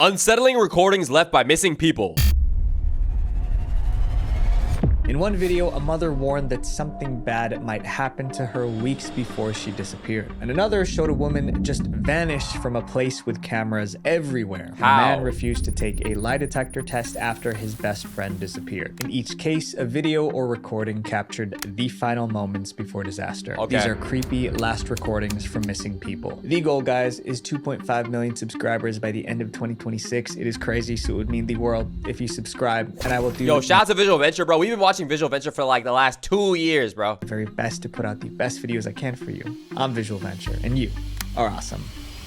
Unsettling recordings left by missing people. In one video, a mother warned that something bad might happen to her weeks before she disappeared. And another showed a woman just vanish from a place with cameras everywhere. How? A man refused to take a lie detector test after his best friend disappeared. In each case, a video or recording captured the final moments before disaster. Okay. These are creepy last recordings from missing people. The goal, guys, is 2.5 million subscribers by the end of 2026. It is crazy, so it would mean the world if you subscribe, and I will do Shout out to Visual Venture, bro. We've been watching Visual Venture for like the last 2 years, bro. the very best to put out the best videos I can for you. I'm Visual Venture, and you are awesome.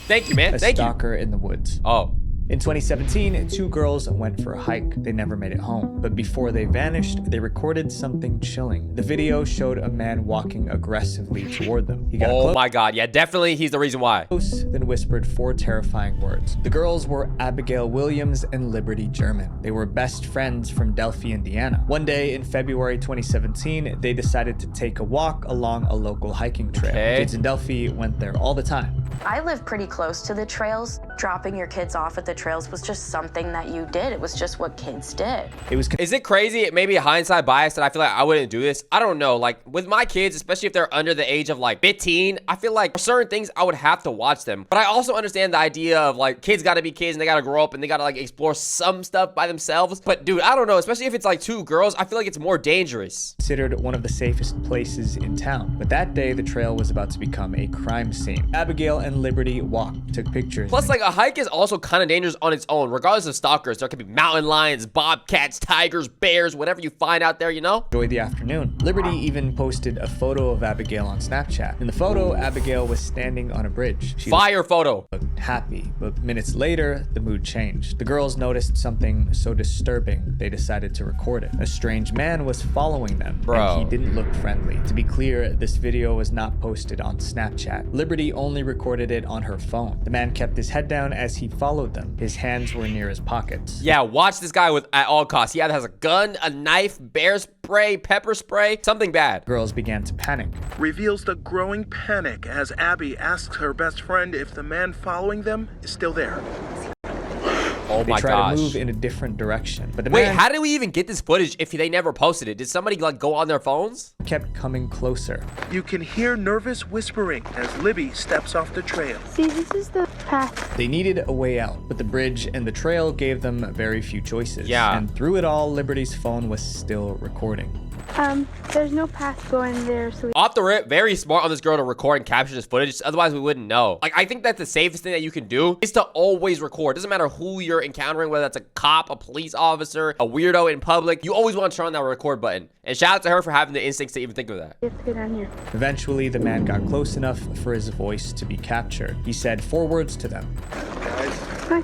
Thank you, man. A Thank you. stalker in the woods. Oh. In 2017, two girls went for a hike. They never made it home. But before they vanished, they recorded something chilling. The video showed a man walking aggressively toward them. He got Oh my God. Yeah, definitely. He's the reason why. close, then whispered 4 terrifying words. The girls were Abigail Williams and Liberty German. They were best friends from Delphi, Indiana. One day in February 2017, they decided to take a walk along a local hiking trail. Okay. Kids in Delphi went there all the time. I live pretty close to the trails. Dropping your kids off at the trails was just something that you did. It was just what kids did. It was Is it crazy? Maybe a hindsight bias that I feel like I wouldn't do this. I don't know. Like with my kids, especially if they're under the age of like 15, I feel like for certain things I would have to watch them. But I also understand the idea of like kids got to be kids and they got to grow up and they got to like explore some stuff by themselves. But dude, I don't know. Especially if it's like 2 girls, I feel like it's more dangerous. considered one of the safest places in town. But that day, the trail was about to become a crime scene. Abigail and Liberty walked, took pictures. Plus, like a hike is also kind of dangerous on its own. Regardless of stalkers, there could be mountain lions, bobcats, tigers, bears, whatever you find out there, you know? enjoyed the afternoon. Liberty even posted a photo of Abigail on Snapchat. In the photo, Abigail was standing on a bridge. She Fire photo. looked happy, but minutes later, the mood changed. The girls noticed something so disturbing, they decided to record it. A strange man was following them, Bro. and he didn't look friendly. To be clear, this video was not posted on Snapchat. Liberty only recorded it on her phone. The man kept his head down as he followed them. His hands were near his pockets. Yeah, watch this guy with at all costs. He either has a gun, a knife, bear spray, pepper spray, something bad. Girls began to panic. Reveals the growing panic as Abby asks her best friend if the man following them is still there. Oh They my tried gosh. to move in a different direction, but the Wait, man how did we even get this footage if they never posted it? Did somebody like go on their phones? kept coming closer. You can hear nervous whispering as Libby steps off the trail. See, this is the path. They needed a way out, but the bridge and the trail gave them very few choices. Yeah. And through it all, Liberty's phone was still recording. There's no path going there, so Off the rip, very smart on this girl to record and capture this footage. Otherwise, we wouldn't know. Like, I think that the safest thing that you can do is to always record. Doesn't matter who you're encountering, whether that's a cop, a police officer, a weirdo in public. You always want to turn on that record button. And shout out to her for having the instincts to even think of that. we have to go down here. Eventually, the man got close enough for his voice to be captured. He said 4 words to them. Hi.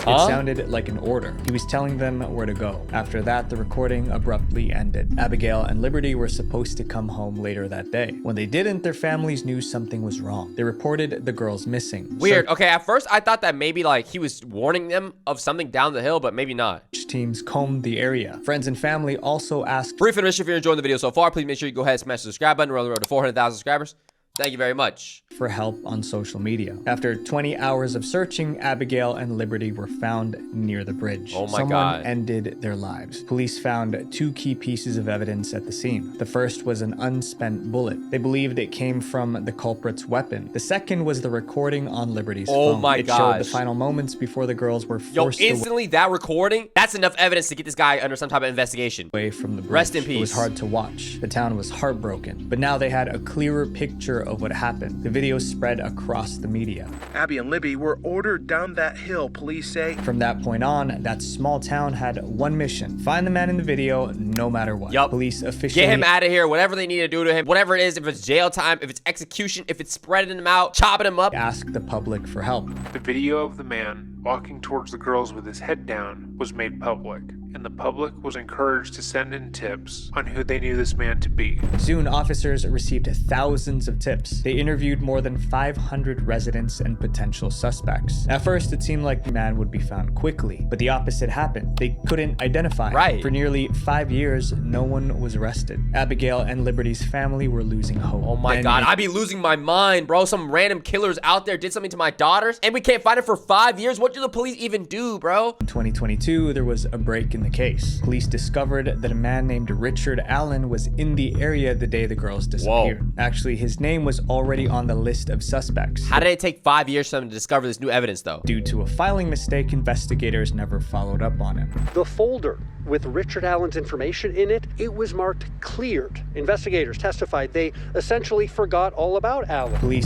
It sounded like an order. He was telling them where to go. After that, the recording abruptly ended. Abigail and Liberty were supposed to come home later that day. When they didn't, their families knew something was wrong. They reported the girls missing. Weird. Okay, at first, I thought that maybe like he was warning them of something down the hill, but maybe not. Search teams combed the area. Friends and family also asked Brief intermission, if you're enjoying the video so far, please make sure you go ahead and smash the subscribe button. We're on the road to 400,000 subscribers. Thank you very much. for help on social media. After 20 hours of searching, Abigail and Liberty were found near the bridge. Oh my Someone God. ended their lives. Police found 2 key pieces of evidence at the scene. The first was an unspent bullet. They believed it came from the culprit's weapon. The second was the recording on Liberty's Oh phone. my It showed gosh. the final moments before the girls were Yo, forced instantly that recording, that's enough evidence to get this guy under some type of investigation. away from the bridge. Rest in It was peace. hard to watch. The town was heartbroken, but now they had a clearer picture of what happened. The video spread across the media. Abby and Libby were ordered down that hill, police say. From that point on, that small town had one mission: find the man in the video, no matter what. Yup. Police officially Get him out of here, whatever they need to do to him, whatever it is, if it's jail time, if it's execution, if it's spreading him out, chopping him up. asked the public for help. The video of the man walking towards the girls with his head down was made public, and the public was encouraged to send in tips on who they knew this man to be. Soon, officers received thousands of tips. They interviewed more than 500 residents and potential suspects. At first, it seemed like the man would be found quickly, but the opposite happened. They couldn't identify him. Right. For nearly 5 years, no one was arrested. Abigail and Liberty's family were losing hope. Oh my God, I'd be losing my mind, bro. Some random killers out there did something to my daughters, and we can't find it for 5 years. What do the police even do, bro? In 2022, there was a break in the case. Police discovered that a man named Richard Allen was in the area the day the girls disappeared. Whoa. Actually, his name was already on the list of suspects. How did it take 5 years for them to discover this new evidence, though? Due to a filing mistake, investigators never followed up on him. The folder with Richard Allen's information in it, it was marked cleared. Investigators testified they essentially forgot all about Allen. Police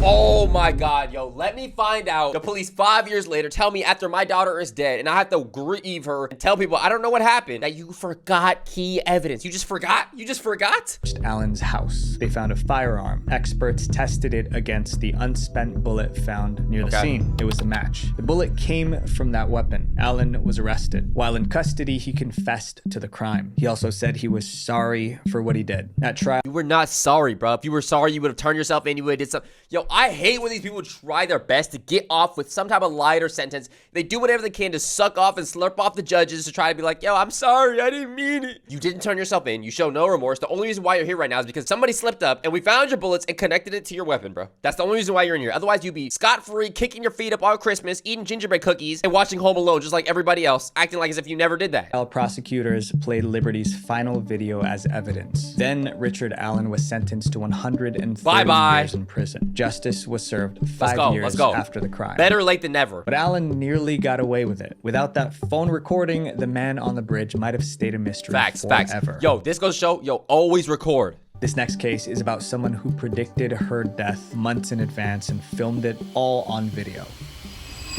Oh my God, yo, let me find out. The police 5 years later tell me after my daughter is dead and I have to grieve her and tell people I don't know what happened, that you forgot key evidence. You just forgot? You just forgot? Allen's house. They found a firearm. Experts tested it against the unspent bullet found near the scene. It was a match. The bullet came from that weapon. Allen was arrested. While in custody, he confessed to the crime. He also said he was sorry for what he did. At trial, You were not sorry, bro. If you were sorry, you would have turned yourself in. You would have did something. Yo, I hate when these people try their best to get off with some type of lighter sentence. They do whatever they can to suck off and slurp off the judges to try to be like, yo, I'm sorry, I didn't mean it. You didn't turn yourself in. You show no remorse. The only reason why you're here right now is because somebody slipped up and we found your bullets and connected it to your weapon, bro. That's the only reason why you're in here. Otherwise, you'd be scot-free, kicking your feet up all Christmas, eating gingerbread cookies, and watching Home Alone just like everybody else, acting like as if you never did that. prosecutors played Liberty's final video as evidence. Then Richard Allen was sentenced to 130 years in prison. Justice was served 5 years after the crime. Better late than never. But Allen nearly got away with it. Without that phone recording, the man on the bridge might have stayed a mystery forever. Yo, this goes to show, yo, always record. This next case is about someone who predicted her death months in advance and filmed it all on video.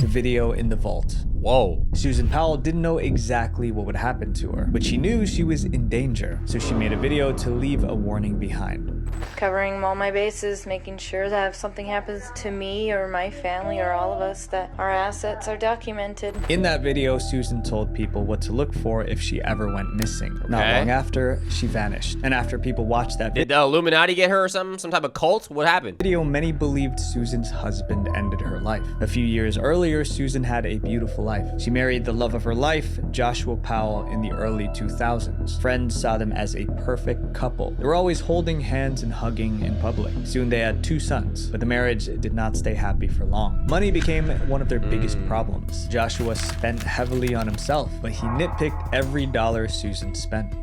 The video in the vault. Whoa. Susan Powell didn't know exactly what would happen to her, but she knew she was in danger, so she made a video to leave a warning behind. Covering all my bases, making sure that if something happens to me or my family or all of us, that our assets are documented. In that video, Susan told people what to look for if she ever went missing. Not long after, she vanished. And after people watched that Did the Illuminati get her or something? Some type of cult? What happened? video, many believed Susan's husband ended her life. A few years earlier, Susan had a beautiful life. She married the love of her life, Joshua Powell, in the early 2000s. Friends saw them as a perfect couple. They were always holding hands and hugging in public. Soon they had 2 sons, but the marriage did not stay happy for long. Money became one of their biggest problems. Joshua spent heavily on himself, but he nitpicked every dollar Susan spent.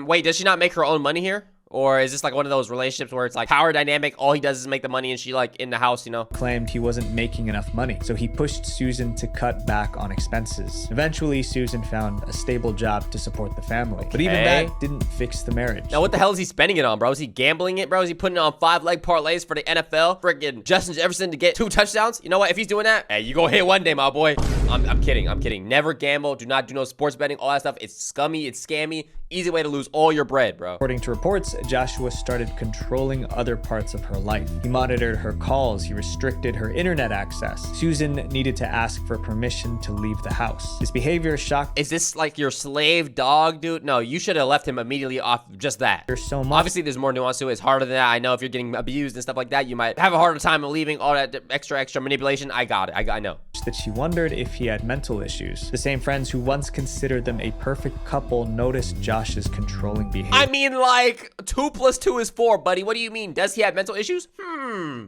Wait, does she not make her own money here? Or is this like one of those relationships where it's like power dynamic, all he does is make the money and she like in the house, you know? Claimed he wasn't making enough money, so he pushed Susan to cut back on expenses. Eventually, Susan found a stable job to support the family, but even that didn't fix the marriage. Now, what the hell is he spending it on, bro? Is he gambling it, bro? Is he putting it on 5-leg parlays for the NFL? Freaking Justin Jefferson to get 2 touchdowns? You know what? If he's doing that, hey, you go hit one day, my boy. I'm kidding. Never gamble. Do not do no sports betting. All that stuff. It's scummy. It's scammy. Easy way to lose all your bread, bro. According to reports, Joshua started controlling other parts of her life. He monitored her calls. He restricted her internet access. Susan needed to ask for permission to leave the house. This behavior shocked Is this like your slave dog, dude? No, you should have left him immediately off just that. her so much Obviously, there's more nuance to it. It's harder than that. I know if you're getting abused and stuff like that, you might have a harder time leaving all that extra manipulation. I got it. I know. that she wondered if he had mental issues. The same friends who once considered them a perfect couple noticed Josh's controlling behavior. I mean, like, 2 + 2 is 4, buddy. What do you mean? Does he have mental issues?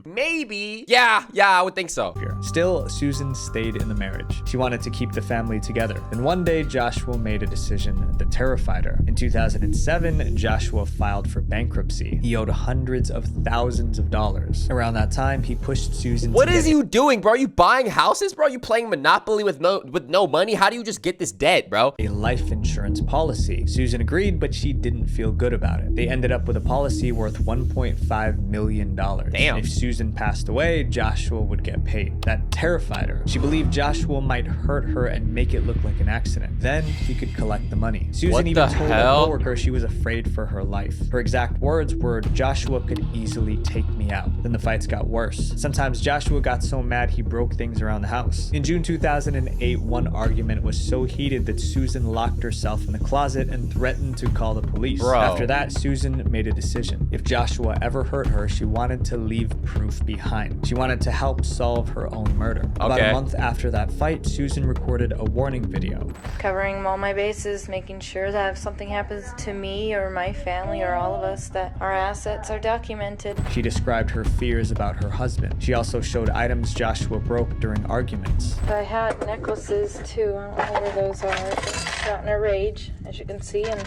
Maybe. Yeah, I would think so. Still, Susan stayed in the marriage. She wanted to keep the family together. Then one day, Joshua made a decision that terrified her. In 2007, Joshua filed for bankruptcy. He owed hundreds of thousands of dollars. Around that time, he pushed Susan What is you doing, bro? Are you buying houses, bro? Are you playing Monopoly with no money? How do you just get this debt, bro? a life insurance policy. Susan agreed, but she didn't feel good about it. They ended up with a policy worth $1.5 million. Damn. If Susan passed away, Joshua would get paid. That that terrified her. She believed Joshua might hurt her and make it look like an accident. Then he could collect the money. Susan even told a coworker she was afraid for her life. Her exact words were, "Joshua could easily take me out." Then the fights got worse. Sometimes Joshua got so mad he broke things around the house. In June 2008, one argument was so heated that Susan locked herself in a closet and threatened to call the police. After that, Susan made a decision. If Joshua ever hurt her, she wanted to leave proof behind. She wanted to help solve her own murder. About a month after that fight, Susan recorded a warning video. Covering all my bases, making sure that if something happens to me or my family or all of us, that our assets are documented. She described her fears about her husband. She also showed items Joshua broke during arguments. I had necklaces too. I don't know where those are. I just got in a rage, as you can see, and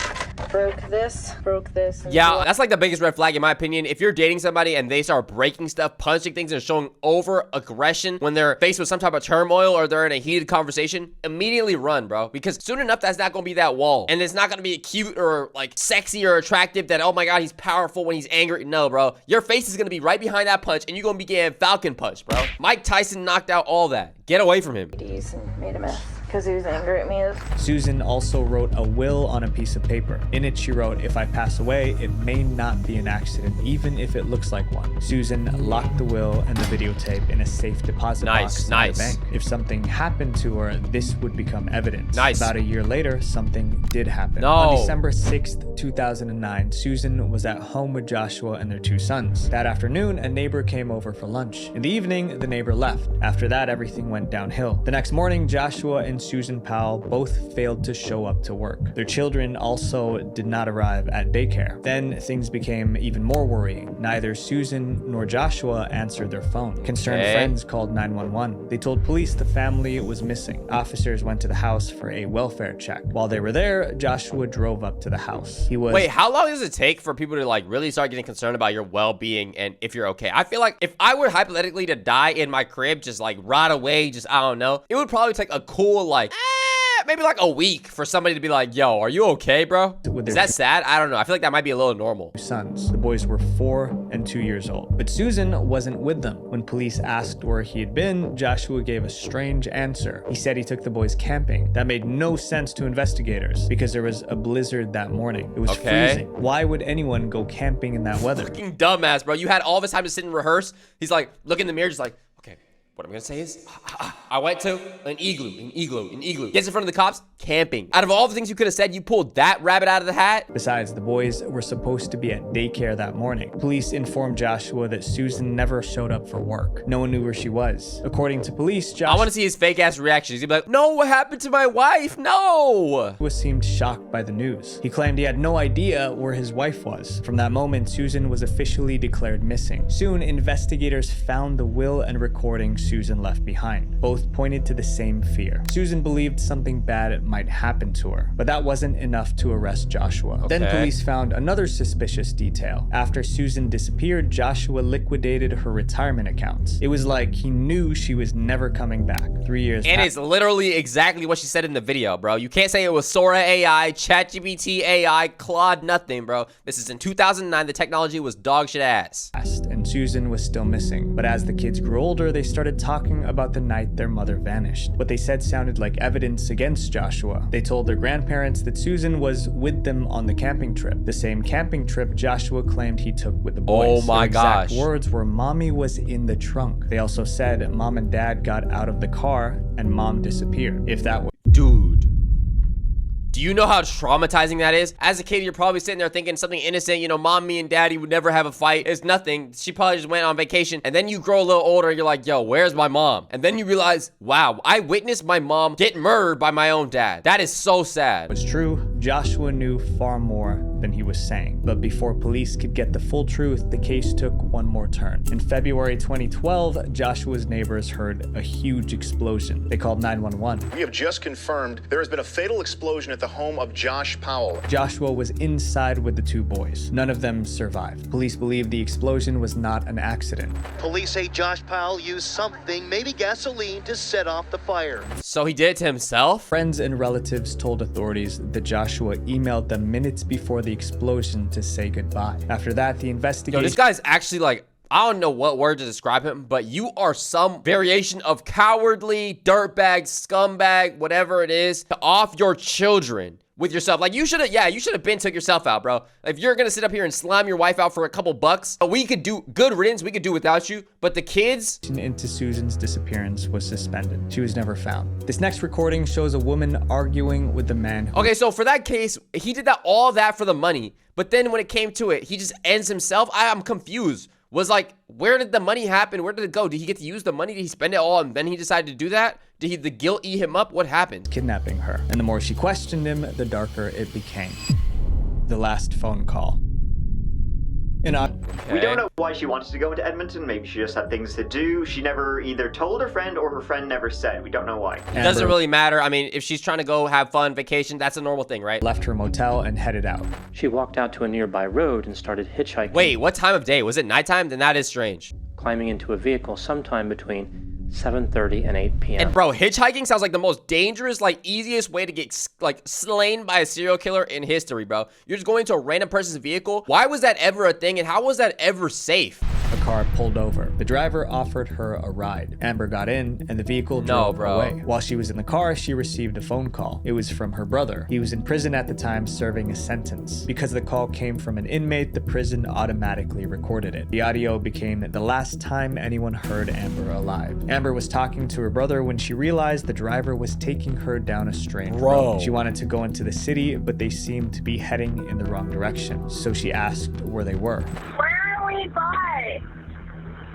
broke this. And yeah, that's like the biggest red flag in my opinion. If you're dating somebody and they start breaking stuff, punching things, and showing over aggression when they're faced with some type of turmoil or they're in a heated conversation, immediately run, bro. Because soon enough, that's not gonna be that wall. And it's not gonna be cute or like sexy or attractive that, oh my god, he's powerful when he's angry. No, bro. Your face is gonna be right behind that punch and you're gonna be getting falcon punch, bro. Mike Tyson knocked out all that. Get away from him. And made a mess because he was angry at me. Susan also wrote a will on a piece of paper. In it, she wrote, "If I pass away, it may not be an accident, even if it looks like one." Susan locked the will and the videotape in a safe deposit box in the bank. If something happened to her, this would become evidence. About a year later, something did happen. On December 6th, 2009, Susan was at home with Joshua and their two sons. That afternoon, a neighbor came over for lunch. In the evening, the neighbor left. After that, everything went downhill. The next morning, Joshua and Susan Powell both failed to show up to work. Their children also did not arrive at daycare. Then things became even more worrying. Neither Susan nor Joshua answered their phone. Concerned friends called 911. They told police the family was missing. Officers went to the house for a welfare check. While they were there, Joshua drove up to the house. Wait, how long does it take for people to like really start getting concerned about your well-being and if you're okay? I feel like if I were hypothetically to die in my crib, just like rot away, just I don't know, it would probably take a cool like maybe like a week for somebody to be like, "Yo, are you okay, bro?" Is that sad? I don't know. I feel like that might be a little normal. Sons. The boys were 4 and 2 years old. But Susan wasn't with them. When police asked where he had been, Joshua gave a strange answer. He said he took the boys camping. That made no sense to investigators because there was a blizzard that morning. It was freezing. Why would anyone go camping in that weather? Fucking dumbass, bro. You had all this time to sit and rehearse. He's like, look in the mirror, just like, okay, what I'm gonna say is, I went to an igloo. Gets in front of the cops, camping. Out of all the things you could have said, you pulled that rabbit out of the hat. Besides, the boys were supposed to be at daycare that morning. Police informed Joshua that Susan never showed up for work. No one knew where she was. According to police, I want to see his fake ass reaction. He's gonna be like, "No, what happened to my wife? No!" Seemed shocked by the news. He claimed he had no idea where his wife was. From that moment, Susan was officially declared missing. Soon, investigators found the will and recording Susan left behind. Both pointed to the same fear. Susan believed something bad might happen to her, but that wasn't enough to arrest Joshua. Then police found another suspicious detail. After Susan disappeared, Joshua liquidated her retirement accounts. It was like he knew she was never coming back. 3 years And it's literally exactly what she said in the video, bro. You can't say it was Sora AI, ChatGPT AI, Claude nothing, bro. This is in 2009. The technology was dog shit ass. And Susan was still missing. But as the kids grew older, they started talking about the night their mother vanished. What they said sounded like evidence against Joshua. They told their grandparents that Susan was with them on the camping trip, the same camping trip Joshua claimed he took with the boys. Oh my gosh. Their exact words were, "Mommy was in the trunk." They also said Mom and Dad got out of the car and Mom disappeared. If that was... Dude. Do you know how traumatizing that is? As a kid, you're probably sitting there thinking something innocent, you know, Mommy and Daddy would never have a fight. It's nothing. She probably just went on vacation. And then you grow a little older and you're like, "Yo, where's my mom?" And then you realize, wow, I witnessed my mom get murdered by my own dad. That is so sad. It's true. Joshua knew far more than he was saying. But before police could get the full truth, the case took one more turn. In February 2012, Joshua's neighbors heard a huge explosion. They called 911. "We have just confirmed there has been a fatal explosion at the home of Josh Powell." Joshua was inside with the two boys. None of them survived. Police believe the explosion was not an accident. Police say Josh Powell used something, maybe gasoline, to set off the fire. So he did it to himself? Friends and relatives told authorities that Joshua emailed them minutes before the explosion to say goodbye. After that, the investigation... Yo, this guy's actually like I don't know what word to describe him, but you are some variation of cowardly, dirtbag, scumbag, whatever it is, to off your children with yourself. Like, you should have been took yourself out, bro. If you're gonna sit up here and slime your wife out for a couple bucks, we could do good riddance, we could do without you, but the kids... Into Susan's disappearance was suspended. She was never found. This next recording shows a woman arguing with the man who... Okay, so for that case, he did all that for the money, but then when it came to it, he just ends himself. I'm confused. Was like, where did the money happen? Where did it go? Did he get to use the money? Did he spend it all and then he decided to do that? Did the guilt eat him up? What happened? Kidnapping her. And the more she questioned him, the darker it became. The last phone call. We don't know why she wanted to go into Edmonton. Maybe she just had things to do. She never either told her friend or her friend never said. We don't know why. It doesn't really matter. I mean, if she's trying to go have fun, vacation, that's a normal thing, right? Left her motel and headed out. She walked out to a nearby road and started hitchhiking. Wait, what time of day? Was it nighttime? Then that is strange. Climbing into a vehicle sometime between 7:30 and 8 p.m. And bro, hitchhiking sounds like the most dangerous, like easiest way to get like slain by a serial killer in history, bro. You're just going to a random person's vehicle. Why was that ever a thing? And how was that ever safe? A car pulled over. The driver offered her a ride. Amber got in and the vehicle drove away. While she was in the car, she received a phone call. It was from her brother. He was in prison at the time serving a sentence. Because the call came from an inmate, the prison automatically recorded it. The audio became the last time anyone heard Amber alive. Amber was talking to her brother when she realized the driver was taking her down a strange road. She wanted to go into the city, but they seemed to be heading in the wrong direction. So she asked where they were. Where are we by?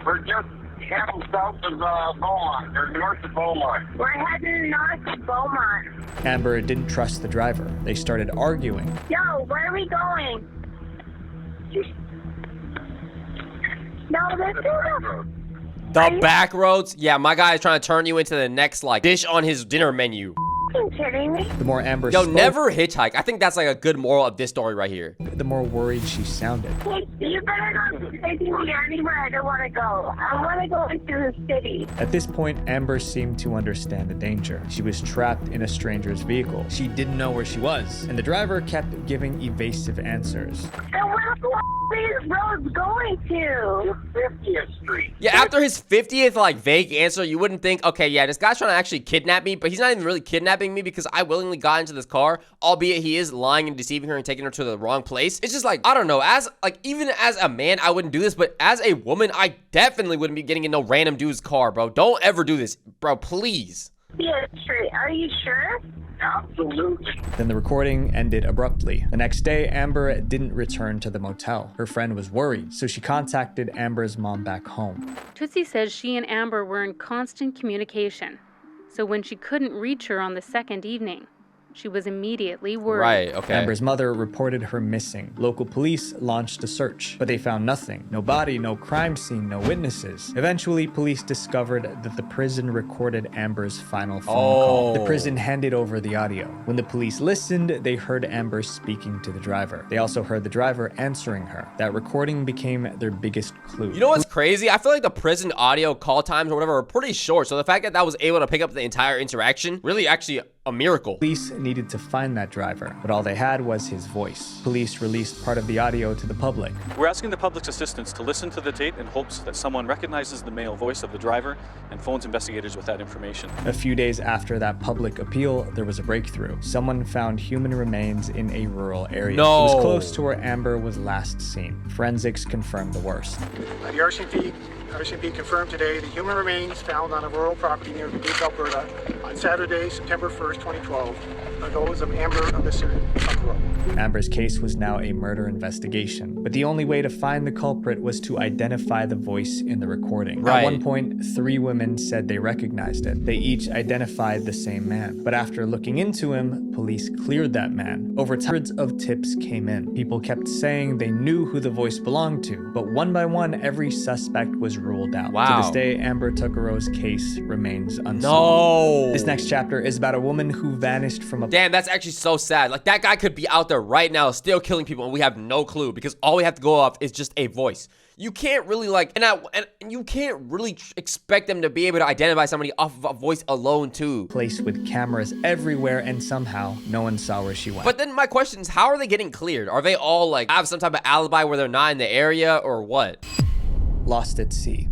We're just heading south of Beaumont, or north of Beaumont. We're heading north of Beaumont. Amber didn't trust the driver. They started arguing. Yo, where are we going? No, this is the back roads? Yeah, my guy is trying to turn you into the next, like, dish on his dinner menu. Kidding me? The more Amber spoke, never hitchhike. I think that's like a good moral of this story right here. The more worried she sounded. Hey, you better not be taking me anywhere I don't want to go. I want to go into the city. At this point, Amber seemed to understand the danger. She was trapped in a stranger's vehicle. She didn't know where she was, and the driver kept giving evasive answers. And where the these roads going to? 50th Street. Yeah, after his 50th like vague answer, you wouldn't think, okay, yeah, this guy's trying to actually kidnap me, but he's not even really kidnapping me because I willingly got into this car, albeit he is lying and deceiving her and taking her to the wrong place. It's just like, I don't know, as like even as a man, I wouldn't do this, but as a woman, I definitely wouldn't be getting in no random dude's car, bro. Don't ever do this, bro, please. Yeah, Street. Are you sure? Absolutely. Then the recording ended abruptly. The next day, Amber didn't return to the motel. Her friend was worried, so she contacted Amber's mom back home. Tootsie says she and Amber were in constant communication. So when she couldn't reach her on the second evening, she was immediately worried. Right, okay. Amber's mother reported her missing. Local police launched a search, but they found nothing. No body, no crime scene, no witnesses. Eventually, police discovered that the prison recorded Amber's final phone call. The prison handed over the audio. When the police listened, they heard Amber speaking to the driver. They also heard the driver answering her. That recording became their biggest clue. You know what's crazy? I feel like the prison audio call times or whatever are pretty short, so the fact that was able to pick up the entire interaction, really actually a miracle. Police needed to find that driver, but all they had was his voice. Police released part of the audio to the public. We're asking the public's assistance to listen to the tape in hopes that someone recognizes the male voice of the driver and phones investigators with that information. A few days after that public appeal, there was a breakthrough. Someone found human remains in a rural area. It was close to where Amber was last seen. Forensics confirmed the worst. The RCMP confirmed today the human remains found on a rural property near Dubuque, Alberta on Saturday, September 1st, 2012, are those of Amber Alyssa Tuckrow. Amber's case was now a murder investigation, but the only way to find the culprit was to identify the voice in the recording. At one point, 3 women said they recognized it. They each identified the same man, but after looking into him, police cleared that man. Over time, hundreds of tips came in. People kept saying they knew who the voice belonged to, but one by one, every suspect was ruled out. To this day, Amber Tuckerow's case remains unsolved. This next chapter is about a woman who vanished from a... Damn, that's actually so sad. Like, that guy could be out there right now still killing people and we have no clue because all we have to go off is just a voice. You can't really like, and you can't really expect them to be able to identify somebody off of a voice alone too. Place with cameras everywhere and somehow no one saw where she went. But then my question is, how are they getting cleared? Are they all like have some type of alibi where they're not in the area or what? lost at sea.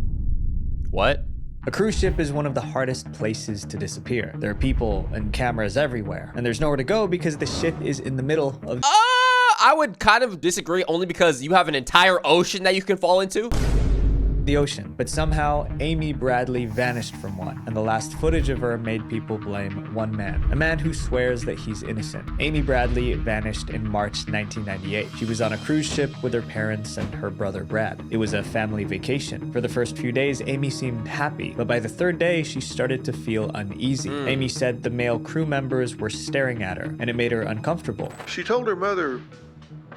What? A cruise ship is one of the hardest places to disappear. There are people and cameras everywhere, and there's nowhere to go because the ship is in the middle of I would kind of disagree, only because you have an entire ocean that you can fall into. the ocean. But somehow, Amy Bradley vanished from one, and the last footage of her made people blame one man, a man who swears that he's innocent. Amy Bradley vanished in March 1998. She was on a cruise ship with her parents and her brother Brad. It was a family vacation. For the first few days, Amy seemed happy, but by the third day, she started to feel uneasy. Amy said the male crew members were staring at her, and it made her uncomfortable. She told her mother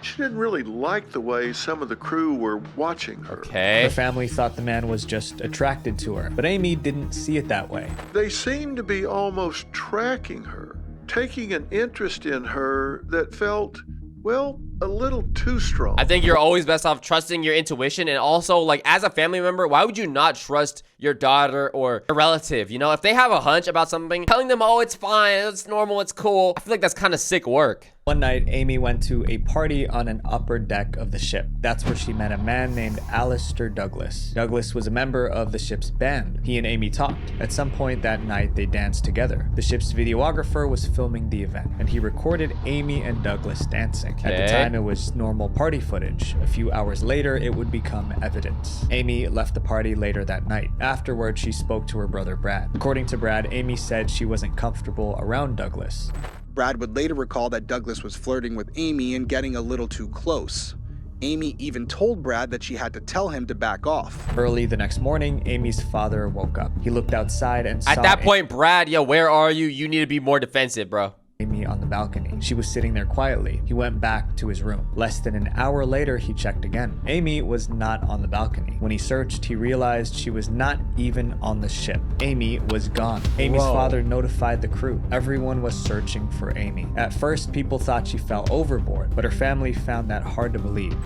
she didn't really like the way some of the crew were watching her. Her family thought the man was just attracted to her, but Amy didn't see it that way. They seemed to be almost tracking her, taking an interest in her that felt, well, a little too strong. I think you're always best off trusting your intuition, and also, like, as a family member, why would you not trust your daughter or a relative? You know, if they have a hunch about something, telling them, oh, it's fine, it's normal, it's cool, I feel like that's kind of sick work. One night, Amy went to a party on an upper deck of the ship. That's where she met a man named Alistair Douglas. Douglas was a member of the ship's band. He and Amy talked. At some point that night, they danced together. The ship's videographer was filming the event, and he recorded Amy and Douglas dancing. At the time, it was normal party footage. A few hours later, it would become evidence. Amy left the party later that night. Afterward, she spoke to her brother Brad. According to Brad, Amy said she wasn't comfortable around Douglas. Brad would later recall that Douglas was flirting with Amy and getting a little too close. Amy even told Brad that she had to tell him to back off. Early the next morning, Amy's father woke up. He looked outside and saw At that point, Brad, yo, where are you? You need to be more defensive, bro. Amy on the balcony. She was sitting there quietly. He went back to his room. Less than an hour later, he checked again. Amy was not on the balcony. When he searched, he realized she was not even on the ship. Amy was gone. Amy's father notified the crew. Everyone was searching for Amy. At first, people thought she fell overboard, but her family found that hard to believe.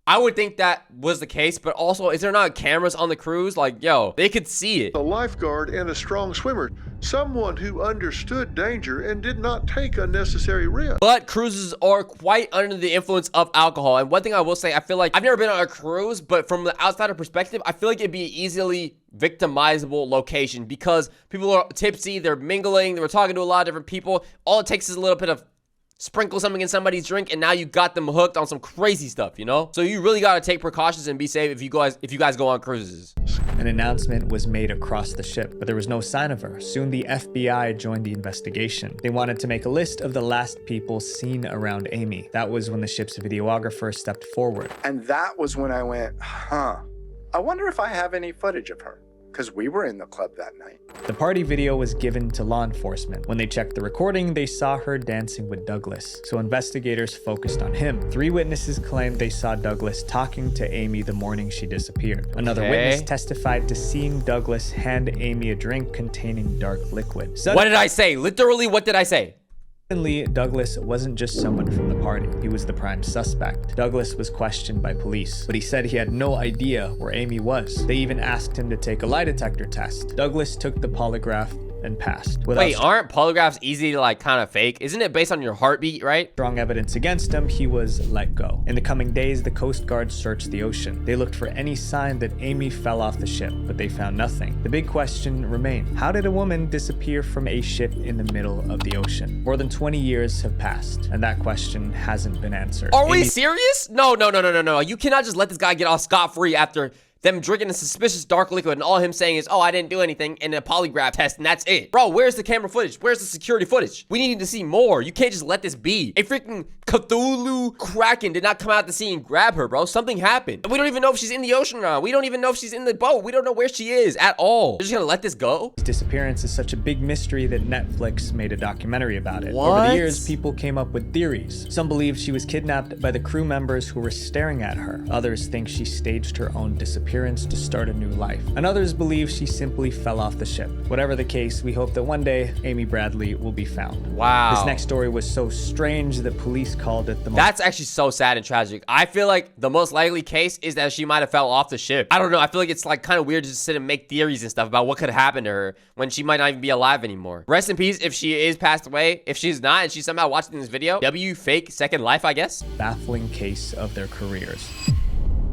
I would think that was the case, but also, is there not cameras on the cruise? Like, yo, they could see it. A lifeguard and a strong swimmer, someone who understood danger and did not take unnecessary risks. But cruises are quite under the influence of alcohol. And one thing I will say, I feel like I've never been on a cruise, but from the outsider perspective, I feel like it'd be an easily victimizable location because people are tipsy, they're mingling, they're talking to a lot of different people. All it takes is a little bit of sprinkle something in somebody's drink and now you got them hooked on some crazy stuff, you know? So you really got to take precautions and be safe if you guys go on cruises. An announcement was made across the ship, but there was no sign of her. Soon the FBI joined the investigation. They wanted to make a list of the last people seen around Amy. That was when the ship's videographer stepped forward. And that was when I went, I wonder if I have any footage of her. Because we were in the club that night. The party video was given to law enforcement. When they checked the recording, they saw her dancing with Douglas, so investigators focused on him. 3 witnesses claimed they saw Douglas talking to Amy the morning she disappeared. Another witness testified to seeing Douglas hand Amy a drink containing dark liquid. What did I say? Literally, what did I say? Suddenly, Douglas wasn't just someone from the party. He was the prime suspect. Douglas was questioned by police, but he said he had no idea where Amy was. They even asked him to take a lie detector test. Douglas took the polygraph and passed. Wait, aren't polygraphs easy to like kind of fake? Isn't it based on your heartbeat, right? Strong evidence against him, he was let go. In the coming days, the Coast Guard searched the ocean. They looked for any sign that Amy fell off the ship, but they found nothing. The big question remained: how did a woman disappear from a ship in the middle of the ocean? More than 20 years have passed, and that question hasn't been answered. Are we serious? No. You cannot just let this guy get off scot-free after them drinking a suspicious dark liquid and all him saying is, oh, I didn't do anything, and a polygraph test, and that's it. Bro, where's the camera footage? Where's the security footage? We need to see more. You can't just let this be. A freaking Cthulhu Kraken did not come out to sea and grab her, bro. Something happened. We don't even know if she's in the ocean now. We don't even know if she's in the boat. We don't know where she is at all. You're just gonna let this go? His disappearance is such a big mystery that Netflix made a documentary about it. What? Over the years, people came up with theories. Some believed she was kidnapped by the crew members who were staring at her. Others think she staged her own disappearance to start a new life. And others believe she simply fell off the ship. Whatever the case, we hope that one day Amy Bradley will be found. Wow. This next story was so strange that police called it the most... That's actually so sad and tragic. I feel like the most likely case is that she might have fell off the ship. I don't know. I feel like it's like kind of weird to just sit and make theories and stuff about what could happen to her when she might not even be alive anymore. Rest in peace if she is passed away. If she's not and she's somehow watching this video, fake second life, I guess. Baffling case of their careers.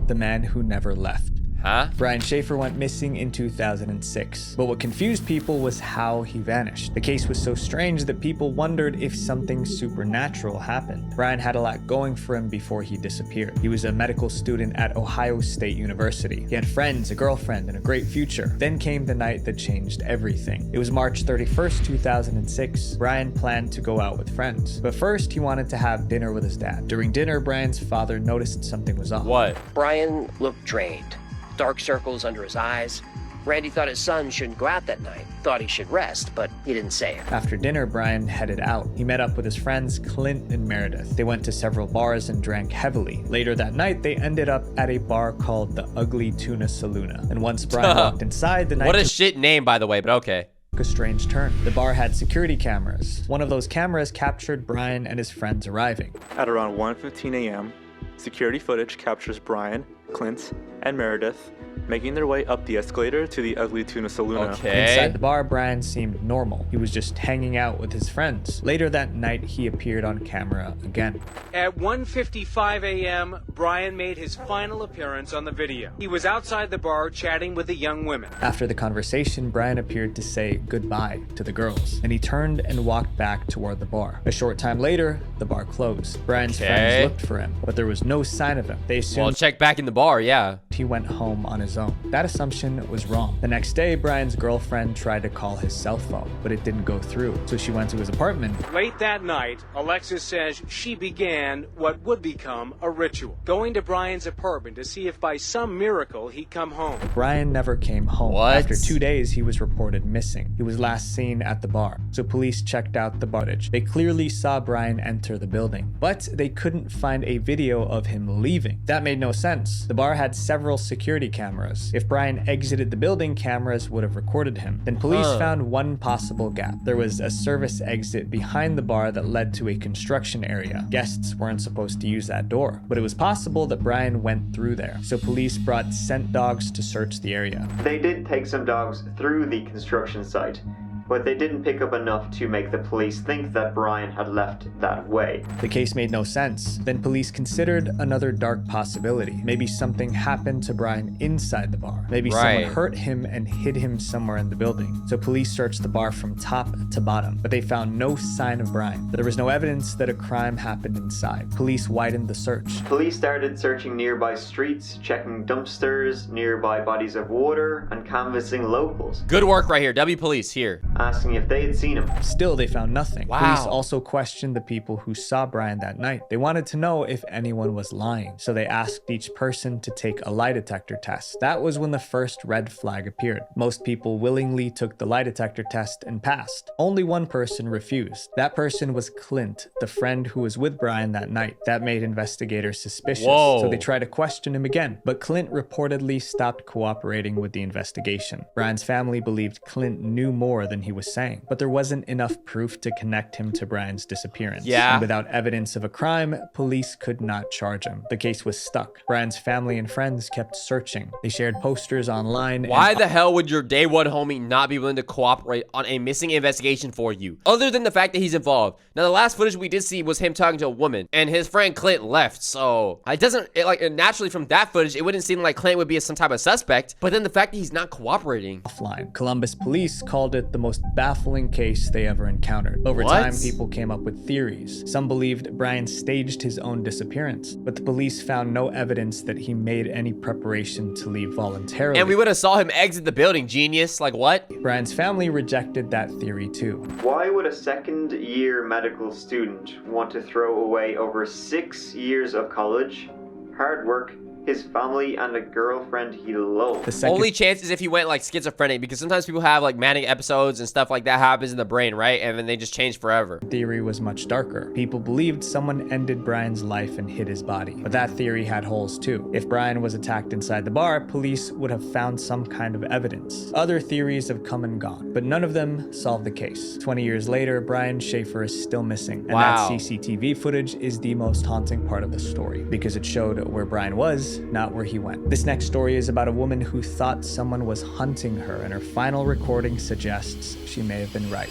The man who never left. Huh? Brian Schaefer went missing in 2006, but what confused people was how he vanished. The case was so strange that people wondered if something supernatural happened. Brian had a lot going for him before he disappeared. He was a medical student at Ohio State University. He had friends, a girlfriend, and a great future. Then came the night that changed everything. It was March 31st, 2006. Brian planned to go out with friends, but first he wanted to have dinner with his dad. During dinner, Brian's father noticed something was off. What? Brian looked drained. Dark circles under his eyes. Randy thought his son shouldn't go out that night. Thought he should rest, but he didn't say it. After dinner, Brian headed out. He met up with his friends Clint and Meredith. They went to several bars and drank heavily. Later that night, they ended up at a bar called the Ugly Tuna Saloona. And once Brian walked inside, the night... What a shit name, by the way, but okay. A strange turn. The bar had security cameras. One of those cameras captured Brian and his friends arriving. At around 1:15 a.m., security footage captures Brian, Clint, and Meredith making their way up the escalator to the Ugly Tuna Saloona. Inside the bar, Brian seemed normal. He was just hanging out with his friends. Later that night, he appeared on camera again. At 1:55 a.m., Brian made his final appearance on the video. He was outside the bar chatting with the young women. After the conversation, Brian appeared to say goodbye to the girls, and he turned and walked back toward the bar. A short time later, the bar closed. Brian's friends looked for him, but there was no sign of him. They assumed... Well, check back in the bar, yeah. He went home on his own. That assumption was wrong. The next day, Brian's girlfriend tried to call his cell phone, but it didn't go through, so she went to his apartment. Late that night, Alexis says she began what would become a ritual, going to Brian's apartment to see if by some miracle he'd come home. Brian never came home. What? After 2 days, he was reported missing. He was last seen at the bar, so police checked out the footage. They clearly saw Brian enter the building, but they couldn't find a video of him leaving. That made no sense. The bar had several security cameras. If Brian exited the building, cameras would have recorded him. Then police found one possible gap. There was a service exit behind the bar that led to a construction area. Guests weren't supposed to use that door, but it was possible that Brian went through there. So police brought scent dogs to search the area. They did take some dogs through the construction site, but they didn't pick up enough to make the police think that Brian had left that way. The case made no sense. Then police considered another dark possibility. Maybe something happened to Brian inside the bar. Maybe someone hurt him and hid him somewhere in the building. So police searched the bar from top to bottom, but they found no sign of Brian. There was no evidence that a crime happened inside. Police widened the search. Police started searching nearby streets, checking dumpsters, nearby bodies of water, and canvassing locals. Good work right here, W Police, here. Asking if they had seen him. Still, they found nothing. Wow. Police also questioned the people who saw Brian that night. They wanted to know if anyone was lying, so they asked each person to take a lie detector test. That was when the first red flag appeared. Most people willingly took the lie detector test and passed. Only one person refused. That person was Clint, the friend who was with Brian that night. That made investigators suspicious, so they tried to question him again, but Clint reportedly stopped cooperating with the investigation. Brian's family believed Clint knew more than he was saying, but there wasn't enough proof to connect him to Brian's disappearance. And without evidence of a crime, police could not charge him. The case was stuck. Brian's family and friends kept searching. They shared posters online. Why the hell would your day one homie not be willing to cooperate on a missing investigation for you? Other than the fact that he's involved. Now, the last footage we did see was him talking to a woman, and his friend Clint left, so naturally from that footage, it wouldn't seem like Clint would be some type of suspect, but then the fact that he's not cooperating. Offline. Columbus police called it the most baffling case they ever encountered. Over time, people came up with theories. Some believed Brian staged his own disappearance, but the police found no evidence that he made any preparation to leave voluntarily. And we would have saw him exit the building, genius. Like, what? Brian's family rejected that theory too. Why would a second-year medical student want to throw away over 6 years of college, hard work, his family, and a girlfriend he loved? Only chance is if he went like schizophrenic, because sometimes people have like manic episodes and stuff like that happens in the brain, right? And then they just change forever. The theory was much darker. People believed someone ended Brian's life and hid his body, but that theory had holes too. If Brian was attacked inside the bar, police would have found some kind of evidence. Other theories have come and gone, but none of them solved the case. 20 years later, Brian Schaefer is still missing, and that CCTV footage is the most haunting part of the story, because it showed where Brian was, not where he went. This next story is about a woman who thought someone was hunting her, and her final recording suggests she may have been right.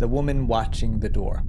The woman watching the door.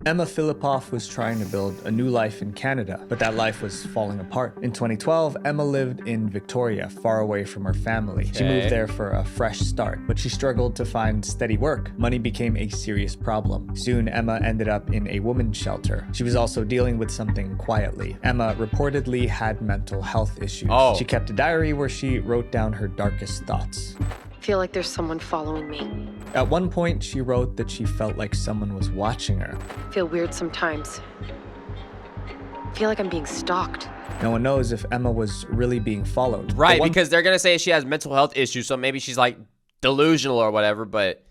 Emma Filipoff was trying to build a new life in Canada, but that life was falling apart. In 2012, Emma lived in Victoria, far away from her family. She moved there for a fresh start, but she struggled to find steady work. Money became a serious problem. Soon, Emma ended up in a women's shelter. She was also dealing with something quietly. Emma reportedly had mental health issues. She kept a diary where she wrote down her darkest thoughts. I feel like there's someone following me. At one point, she wrote that she felt like someone was watching her. I feel weird sometimes. I feel like I'm being stalked. No one knows if Emma was really being followed. Right, because they're gonna say she has mental health issues, so maybe she's like delusional or whatever, but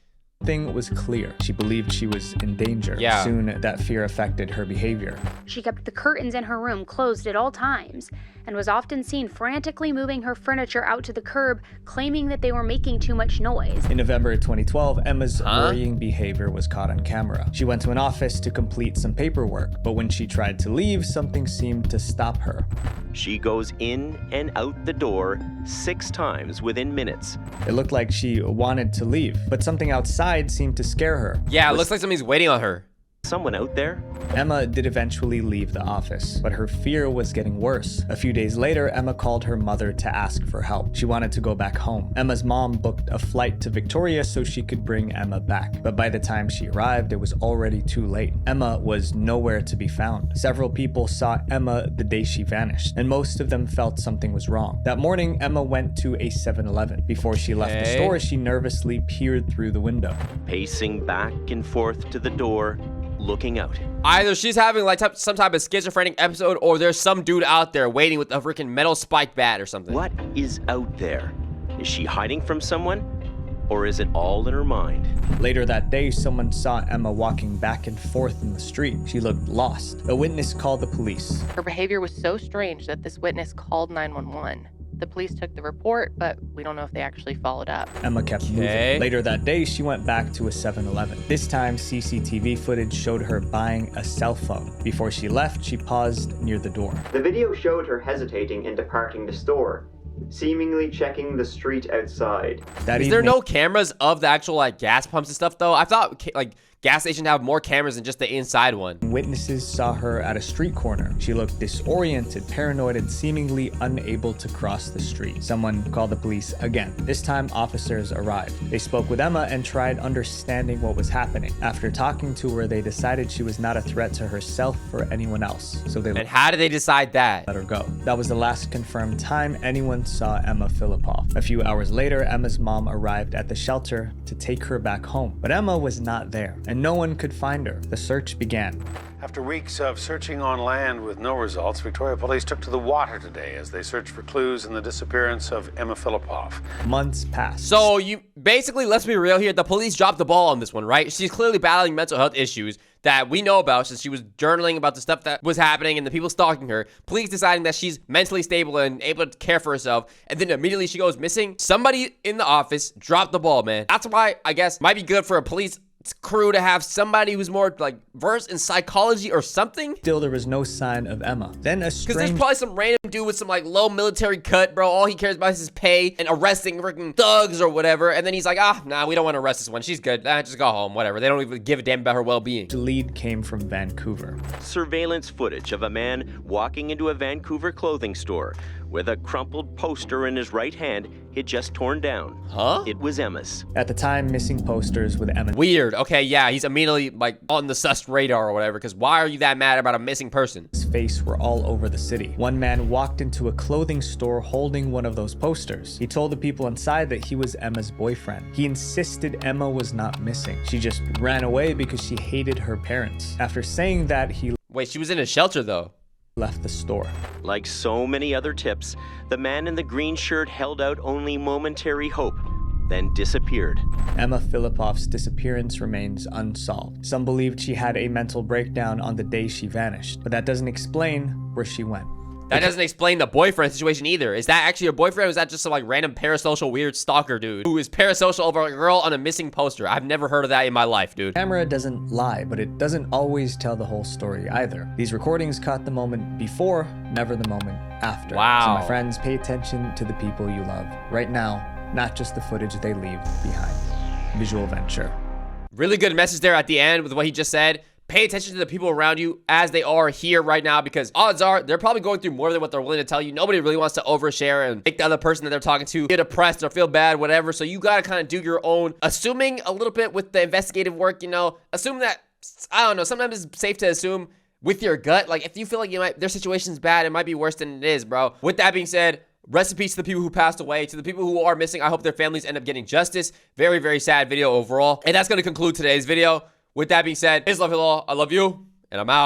thing was clear. She believed she was in danger. Yeah. Soon, that fear affected her behavior. She kept the curtains in her room closed at all times and was often seen frantically moving her furniture out to the curb, claiming that they were making too much noise. In November 2012, Emma's worrying behavior was caught on camera. She went to an office to complete some paperwork, but when she tried to leave, something seemed to stop her. She goes in and out the door 6 times within minutes. It looked like she wanted to leave, but something outside seemed to scare her. Yeah, it looks like somebody's waiting on her. Someone out there? Emma did eventually leave the office, but her fear was getting worse. A few days later, Emma called her mother to ask for help. She wanted to go back home. Emma's mom booked a flight to Victoria so she could bring Emma back. But by the time she arrived, it was already too late. Emma was nowhere to be found. Several people saw Emma the day she vanished, and most of them felt something was wrong. That morning, Emma went to a 7-Eleven. Before she left the store, she nervously peered through the window. Pacing back and forth to the door, looking out. Either she's having like some type of schizophrenic episode, or there's some dude out there waiting with a freaking metal spike bat or something. What is out there? Is she hiding from someone? Or is it all in her mind? Later that day, someone saw Emma walking back and forth in the street. She looked lost. A witness called the police. Her behavior was so strange that this witness called 911. The police took the report, but we don't know if they actually followed up. Emma kept moving. Later that day, she went back to a 7-Eleven. This time, CCTV footage showed her buying a cell phone. Before she left, she paused near the door. The video showed her hesitating in departing the store, seemingly checking the street outside. Is there no cameras of the actual like gas pumps and stuff though? I thought like gas stations have more cameras than just the inside one. Witnesses saw her at a street corner. She looked disoriented, paranoid, and seemingly unable to cross the street. Someone called the police again. This time, officers arrived. They spoke with Emma and tried understanding what was happening. After talking to her, they decided she was not a threat to herself or anyone else. So they And how did they decide that? Let her go. That was the last confirmed time anyone saw Emma Filipoff. A few hours later, Emma's mom arrived at the shelter to take her back home. But Emma was not there, and no one could find her. The search began. After weeks of searching on land with no results, Victoria police took to the water today as they searched for clues in the disappearance of Emma Filipoff. Months passed. So you basically, let's be real here, the police dropped the ball on this one, right? She's clearly battling mental health issues that we know about since she was journaling about the stuff that was happening and the people stalking her. Police deciding that she's mentally stable and able to care for herself, and then immediately she goes missing. Somebody in the office dropped the ball, man. That's why I guess might be good for a police crew to have somebody who's more like versed in psychology or something. Still, there was no sign of Emma. Then a strange... Because there's probably some random dude with some like low military cut, bro. All he cares about is his pay and arresting freaking thugs or whatever. And then he's like, nah, we don't want to arrest this one. She's good. Just go home, whatever. They don't even give a damn about her well-being. The lead came from Vancouver. Surveillance footage of a man walking into a Vancouver clothing store with a crumpled poster in his right hand he'd just torn down. Huh? It was Emma's. At the time, missing posters with Emma. Weird. Okay, yeah, he's immediately like on the sus radar or whatever, because why are you that mad about a missing person? His face were all over the city. One man walked into a clothing store holding one of those posters. He told the people inside that he was Emma's boyfriend. He insisted Emma was not missing. She just ran away because she hated her parents. After saying that, he... Wait, she was in a shelter though. Left the store. Like so many other tips, the man in the green shirt held out only momentary hope, then disappeared. Emma Filipoff's disappearance remains unsolved. Some believed she had a mental breakdown on the day she vanished, but that doesn't explain where she went. That doesn't explain the boyfriend situation either. Is that actually a boyfriend, or is that just some like random parasocial weird stalker dude who is parasocial over a girl on a missing poster? I've never heard of that in my life, dude. Camera doesn't lie, but it doesn't always tell the whole story either. These recordings caught the moment before, never the moment after. Wow. So my friends, pay attention to the people you love right now, not just the footage they leave behind. Visual venture. Really good message there at the end with what he just said. pay attention to the people around you as they are here right now, because odds are they're probably going through more than what they're willing to tell you. Nobody really wants to overshare and make the other person that they're talking to get depressed or feel bad, whatever. So you got to kind of do your own assuming a little bit with the investigative work, you know, assume that, I don't know, sometimes it's safe to assume with your gut. Like, if you feel like their situation's bad, it might be worse than it is, bro. With that being said, rest in peace to the people who passed away. To the people who are missing, I hope their families end up getting justice. Very, very sad video overall. And that's going to conclude today's video. With that being said, it's Love Hello. I love you, and I'm out.